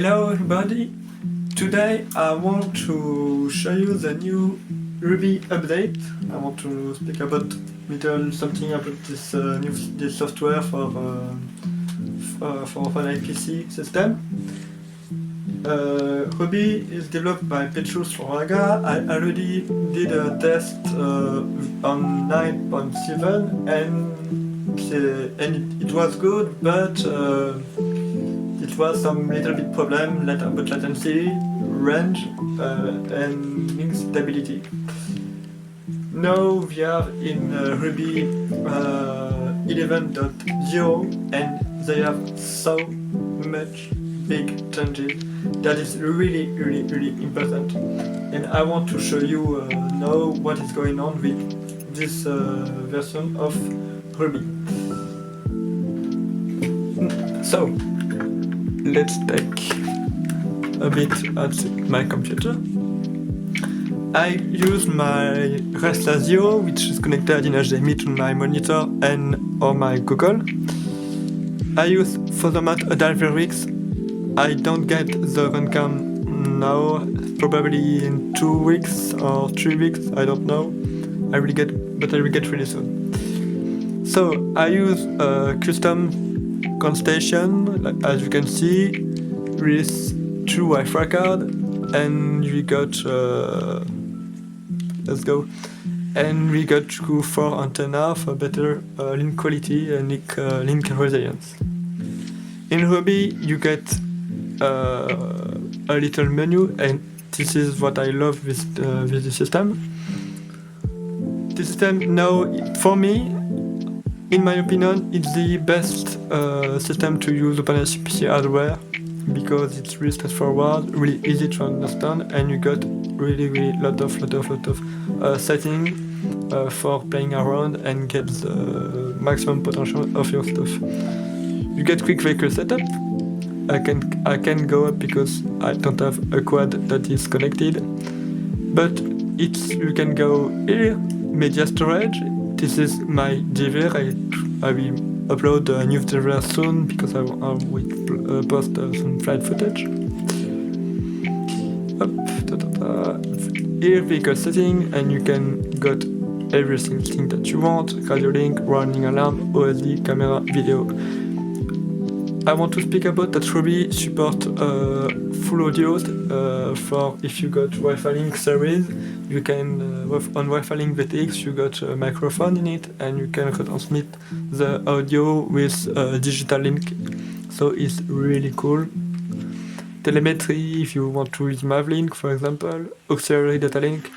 Hello everybody! Today I want to show you the new Ruby update. I want to speak about something about this software for openipc system. Ruby is developed by Bitrate for Raga. I already did a test on 9.7 and it was good, but it was some little bit problem about latency, range, and link stability. Now we are in Ruby 11.0 and they have so much big changes that is really important. And I want to show you now what is going on with this version of Ruby. So, let's take a bit at my computer. I use my Rest 0, which is connected in HDMI to my monitor and or my Google. I use for the moment a DirectX. I don't get the runcam now, probably in 2 weeks or 3 weeks, I don't know. I will get really soon. So I use a custom station, as you can see, with 2 Wi-Fi cards, and we got and we got 4 antennas for better link quality and link resilience. In Ruby you get a little menu, and this is what I love with the system. The system now, for me, in my opinion, it's the best system to use openipc hardware, because it's really straightforward, really easy to understand, and you got really lot of settings for playing around and get the maximum potential of your stuff. You get quick vehicle setup. I can go up because I don't have a quad that is connected, but you can go here, media storage. This is my DVR. I will upload a new DVR soon because I will post some flight footage. Here vehicle setting, and you can get everything that you want: radio link, running alarm, OSD, camera, video. I want to speak about that Ruby support full audios for if you got Wi-Fi link series. You can on Wi-Fi link VTX you got a microphone in it, and you can retransmit the audio with a digital link. So it's really cool. Telemetry if you want to use Mavlink, for example, auxiliary data link,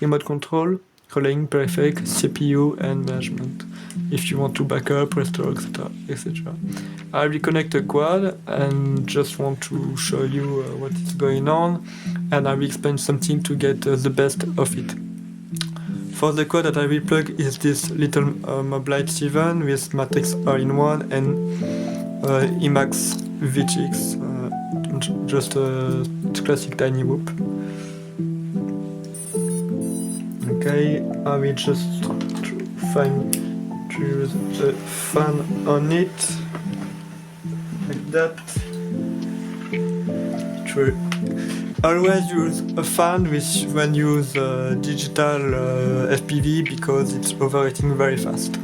remote control, relaying periferic, CPU and management. If you want to backup, restore, etc. I will connect a quad and just want to show you what is going on, and I will explain something to get the best of it. For the quad that I will plug is this little Mobilite 7 with Matrix all-in-one and Emacs VGX, just a classic tiny whoop. Okay, I will just use the fan on it, like that. True. Always use a fan when you use digital FPV, because it's overheating very fast.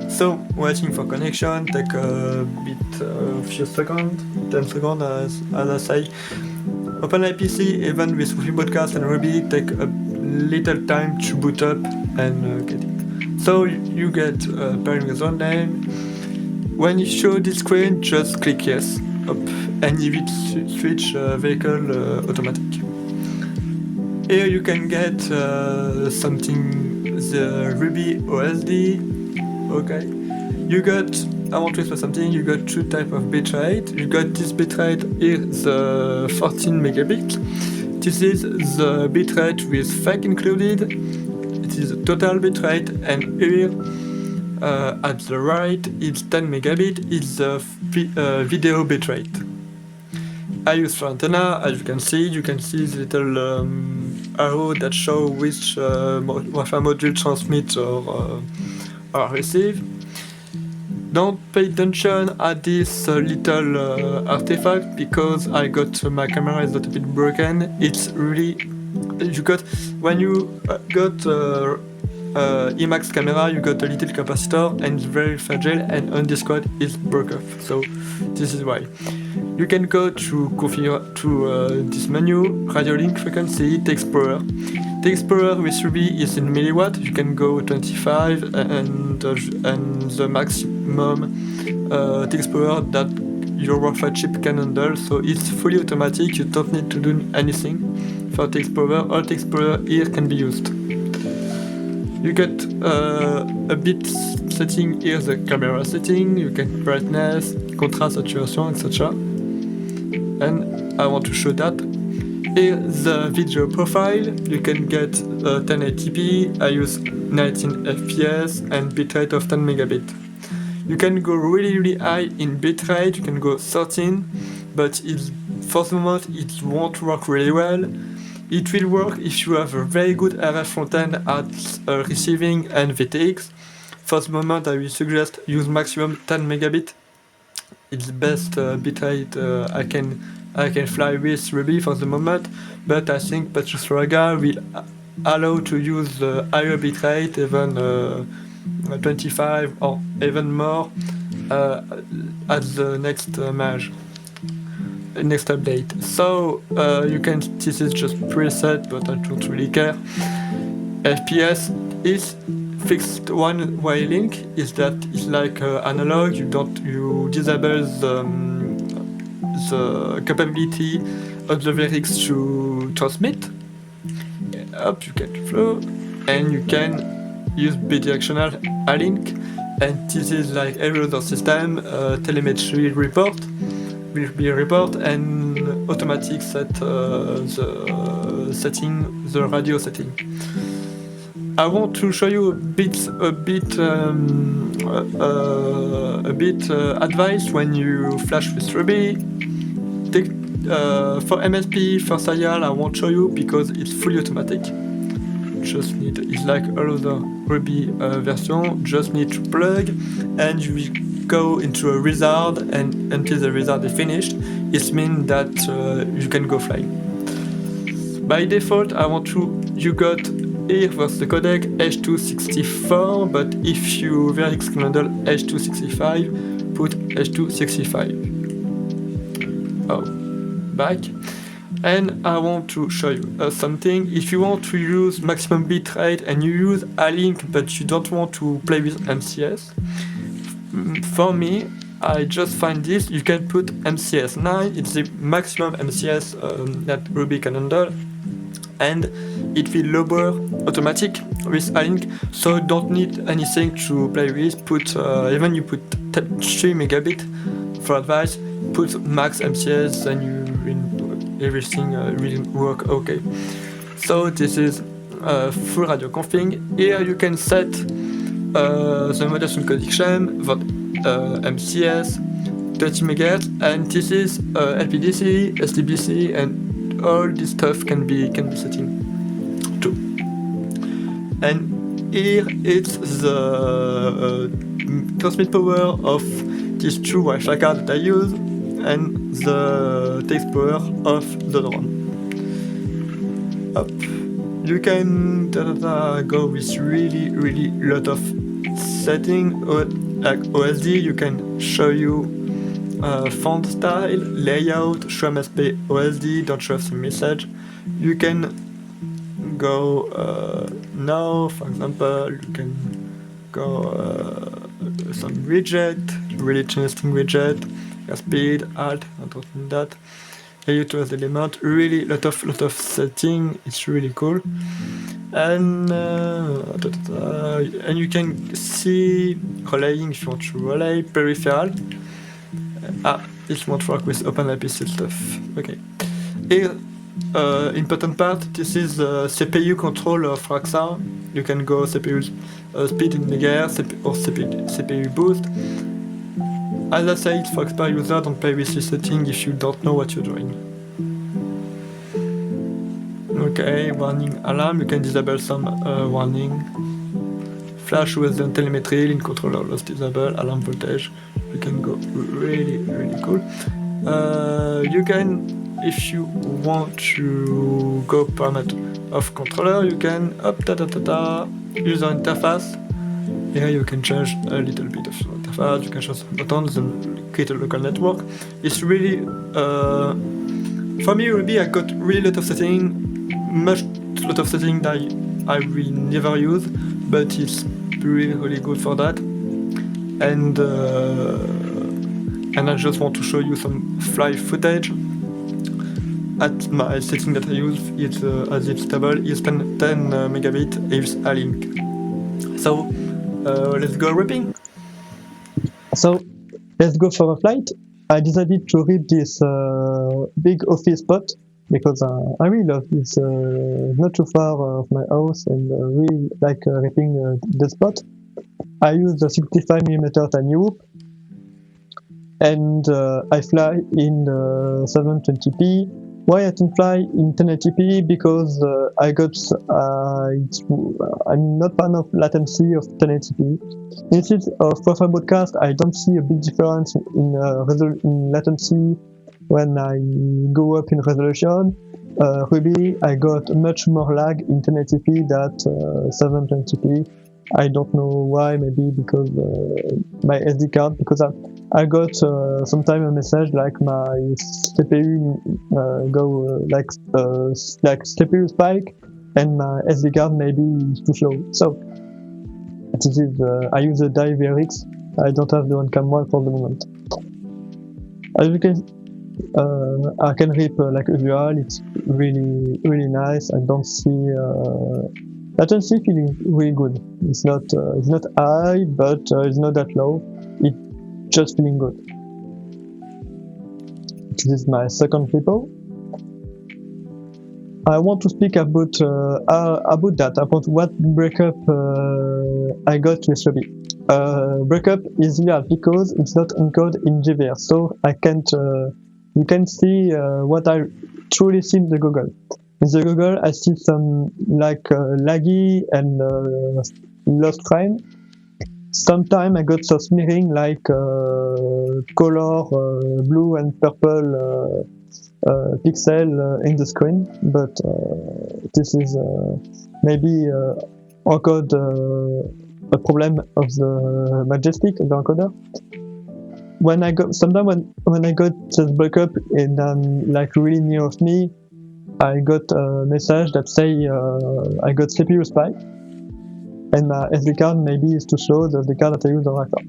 So, waiting for connection, take a few seconds, 10 seconds as I say. openipc, even with Wi-Fi broadcast and Ruby, take a little time to boot up and get it. So you get pairing with one name. When you show this screen, just click yes, and you will switch vehicle automatic. Here you can get the Ruby OSD. Okay, I want to explain something. You got 2 types of bitrate. You got this bitrate here, the 14 megabit. This is the bitrate with FAC included. It is a total bitrate, and here at the right it's 10 megabit. It's the video bitrate. I use for antenna. As you can see the little arrow that show which Wi-Fi module transmit or receive. Don't pay attention at this little artifact, because I got my camera is a little bit broken. It's really, you got, when you got Emax camera, you got a little capacitor and it's very fragile, and on this code is broke off. So this is why. You can go to configure to this menu, radio link frequency, the Explorer. The Explorer with Ruby is in milliwatt. You can go 25 and the maximum the Explorer that your Wi-Fi chip can handle. So it's fully automatic. You don't need to do anything for the Explorer. All the Explorer here can be used. You get a bit setting here, the camera setting. You get brightness, contrast, saturation, etc. And I want to show that. Here the video profile, you can get 1080p, I use 19 fps and bitrate of 10 megabit. You can go really high in bitrate, you can go 13, but for the moment it won't work really well. It will work if you have a very good RF frontend at receiving and VTX. For the moment I will suggest use maximum 10 megabit. It's the best bitrate I can fly with Ruby for the moment, but I think Petrus Raga will allow to use the higher bitrate, even 25 or even more at the next merge, next update. So you can, this is just preset, but I don't really care. FPS is fixed one way link, is that it's like analog. You disable the capability of the lyrics to transmit. Up, you get flow, and you can use bidirectional A-link, and this is like every other system. Telemetry report will be a report, and automatic set the radio setting. I want to show you a bit advice when you flash with Ruby. For MSP, for serial, I won't show you because it's fully automatic. Just need, it's like all other Ruby version. Just need to plug, and you will go into a wizard, and until the wizard is finished, it means that you can go fly. By default, you got here was the codec H264, but if you VRX handle H265, put H265. Oh, back. And I want to show you something. If you want to use maximum bitrate and you use A-link, but you don't want to play with MCS, for me, I just find this. You can put MCS 9. It's the maximum MCS that Ruby can handle, and it will lower automatic with A-link, so you don't need anything to play with. Even you put 3 megabit for advice, put max MCS, then everything will work okay. So this is full radio config. Here you can set the modulation condition for MCS 30 MHz, and this is LPDC, SDBC, and all this stuff can be setting too. And here it's the transmit power of these two Wi-Fi cards that I use, and the text power of the drone. Up. You can go with really lot of settings. Like OSD, you can show you font style, layout, show MSP OSD, don't show some message. You can go now, for example, you can go some widget, really interesting widget, speed, alt, I don't need that. Layout as element, really lot of setting, it's really cool. And you can see relaying if you want to relay, peripheral. It won't work with openipc stuff. Okay. Here, important part, this is the CPU control of Raxa. You can go CPU speed in megahertz or CPU boost. As I said, for expert user, don't play with this setting if you don't know what you're doing. Okay, warning alarm, you can disable some warning. flash with the telemetry, link controller lost disable, alarm voltage. You can go really cool. You can, if you want to go parameter of controller, you can user interface. Here you can change a little bit of your interface, you can change some buttons and create a local network. It's really, for me Ruby, I got really lot of settings, lot of settings that I will never use, but it's really good for that. And I just want to show you some fly footage. At my setting that I use, it's as it's stable, is 10 megabit if a link. So let's go ripping. So let's go for a flight. I decided to read this big office spot because I really love this. Not too far of my house, and really like ripping the spot. I use the 65mm tiny whoop, and I fly in 720p. Why I can fly in 1080p? Because I'm not fan of latency of 1080p. Instead of Wi-Fi broadcast, I don't see a big difference in latency when I go up in resolution. Ruby, I got much more lag in 1080p than 720p. I don't know why, maybe because my SD card, because I got sometime a message like my CPU go like CPU spike, and my SD card maybe is too slow. So this is I use the DiveRX. I don't have the OneCam one for the moment. As you can, I can rip like usual. It's really nice. I don't see latency feeling really good. It's not high, but it's not that low. It's just feeling good. This is my second repo. I want to speak about that, about what breakup I got with Ruby. Breakup is real because it's not encoded in JVR, so I can't. You can see what I truly see in the Google. In the Google, I see some like laggy and lost frame. Sometimes I got some smearing like color blue and purple pixel in the screen, but this is maybe encode a problem of the Majestic, the encoder. When I got this breakup and like really near of me, I got a message that say I got CPU spike, and my SD card maybe is too slow. The SD card that I use on my card.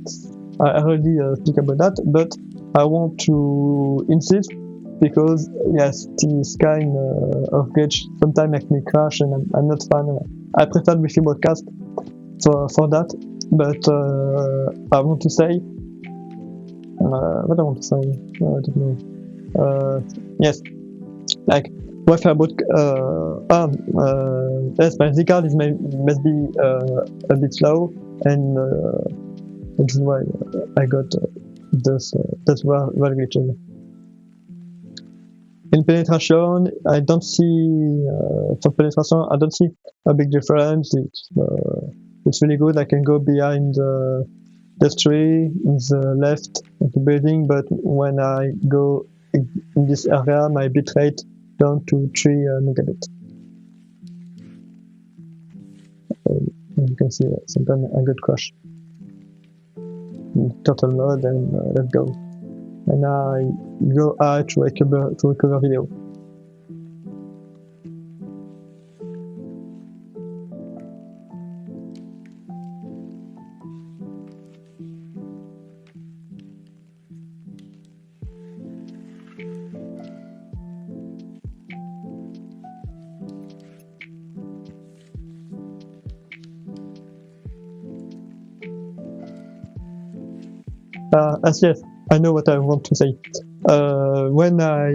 I already speak about that, but I want to insist because yes, this kind of glitch sometimes make me crash, and I'm not fan. I prefer wifi broadcast for that, but I want to say what I want to say. I don't know. Yes, like Wi-Fi yes, my SD card must be a bit slow, and this is why I got this glitches. In penetration, I don't see for penetration. I don't see a big difference. It's really good. I can go behind the tree in the left of the building, but when I go in this area, my bitrate down to 3 megabit. You can see sometimes I got crash. Turtle mode, and let's go. And I go out to recover video. Yes, I know what I want to say. When I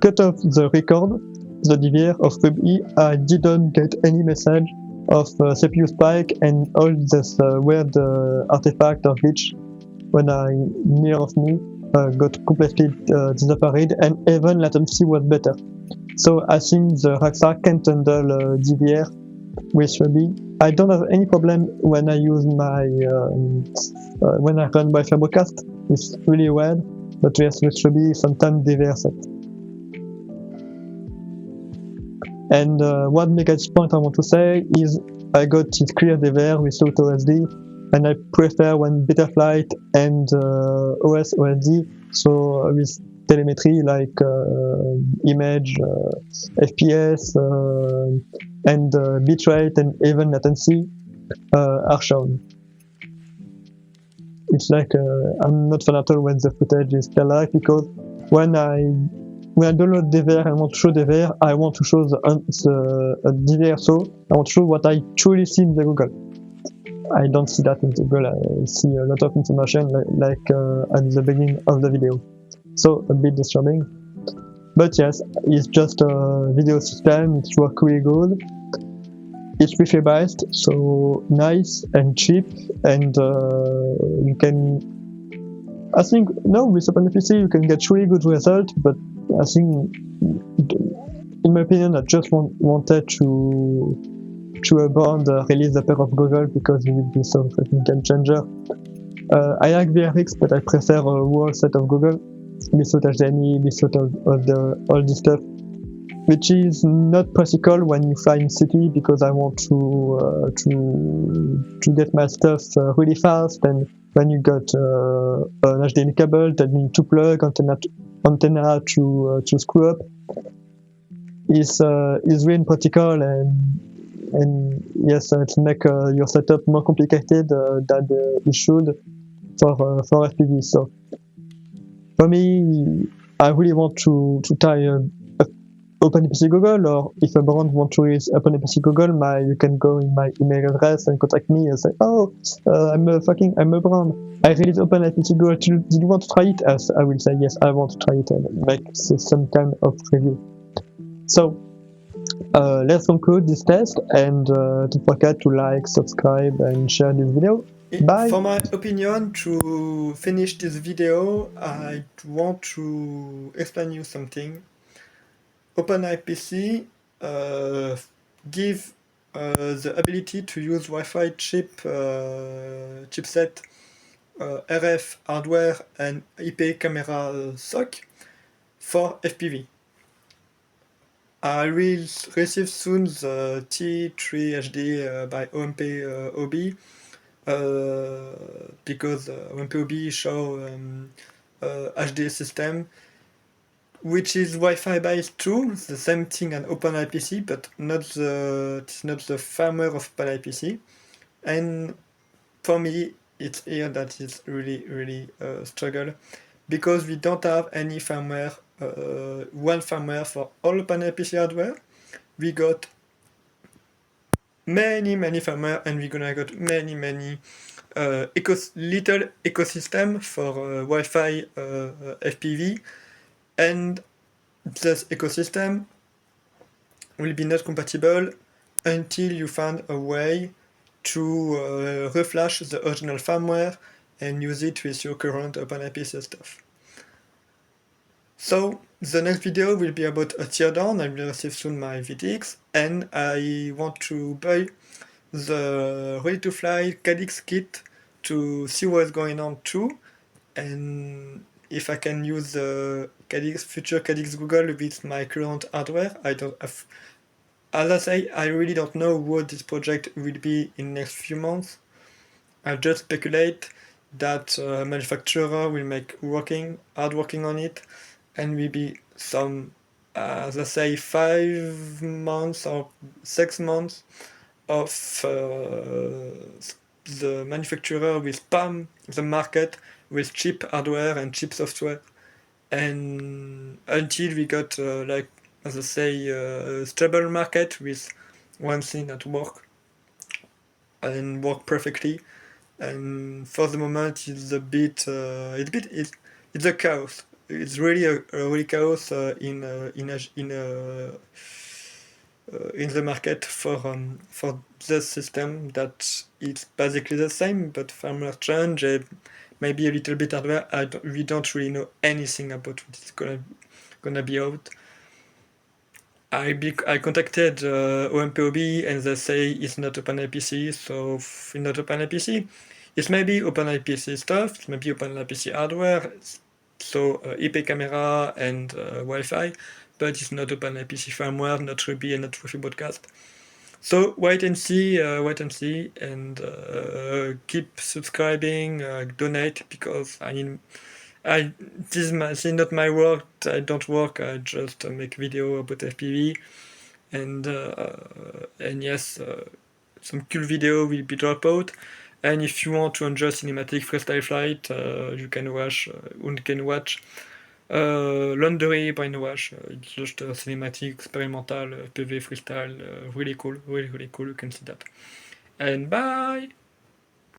cut off the record, the DVR of Ruby, I didn't get any message of CPU spike and all this weird artifact or glitch when I near of me got completely disappeared, and even latency was better. So I think the Raxa can't handle DVR with Ruby. I don't have any problem when I use my when I run Wi-Fi broadcast. It's really well, but yes, with Ruby sometimes they were set. And one mega point I want to say is I got it clear there without OSD, and I prefer when Betaflight and OS OSD, so with telemetry like image, FPS, and bitrate and even latency are shown. It's like I'm not fan at all when the footage is clear, because when I download DVR and want to show DVR, I want to show the DVR, so I want to show what I truly see in the Google. I don't see that in the Google. I see a lot of information like at the beginning of the video. So a bit disturbing. But yes, it's just a video system. It works really good. It's Wi-Fi based, so nice and cheap, and you can. I think no, with openipc you can get really good result, but I think, in my opinion, I just wanted to abandon the release the pair of Google because it will be some fucking game changer. I like VRX, but I prefer a whole set of Google without HDMI, without all this stuff, which is not practical when you fly in city, because I want to get my stuff really fast, and when you got an HDMI cable that need to plug antenna to screw up is really practical, and yes, it make your setup more complicated than it should for FPV. So for me, I really want to tie openipc Google, or if a brand want to use openipc Google, you can go in my email address and contact me and say, oh, I'm a brand. I release openipc Google. Did you want to try it? As I will say, yes, I want to try it and make some kind of review. So let's conclude this test, and don't forget to like, subscribe, and share this video. Bye. For my opinion, to finish this video, I want to explain you something. OpenIPC give the ability to use Wi-Fi chipset, RF hardware, and IP camera SOC for FPV. I will receive soon the T3 HD by OMP OB, because OMP OB show HD system, which is Wi-Fi based too, the same thing as openipc, but it's not the firmware of openipc. And for me, it's here that is really struggle, because we don't have any firmware, one firmware for all openipc hardware. We got many firmware, and we're gonna got many little ecosystem for Wi-Fi FPV, and this ecosystem will be not compatible until you find a way to reflash the original firmware and use it with your current openipc stuff. So the next video will be about a teardown. I will receive soon my VTX, and I want to buy the ready-to-fly Cadix kit to see what's going on too, and if I can use the future Cadix Google with my current hardware. I don't have, as I say, I really don't know what this project will be in the next few months. I just speculate that manufacturer will make hard working on it, and maybe some, as I say, 5 months or 6 months of the manufacturer will spam the market with cheap hardware and cheap software, and until we got like, as I say, a stable market with one thing that work and work perfectly. And for the moment, it's a bit it's a chaos. It's really a really chaos in the market for this system, that it's basically the same, but firmware change, maybe a little bit hardware. We don't really know anything about what it's gonna be out. I contacted OMPOB and they say it's not openipc, so it's not openipc. It's maybe openipc stuff, it's maybe openipc hardware, so IP camera and Wi-Fi, but it's not openipc firmware, not Ruby and not Wi-Fi broadcast. So wait and see, and keep subscribing, donate, because this is not my work. I don't work. I just make video about FPV, and yes, some cool video will be dropped out. And if you want to enjoy cinematic freestyle flight, you can watch Laundry Brainwash. It's just a cinematic experimental PV freestyle. Really cool, really cool. You can see that. And bye.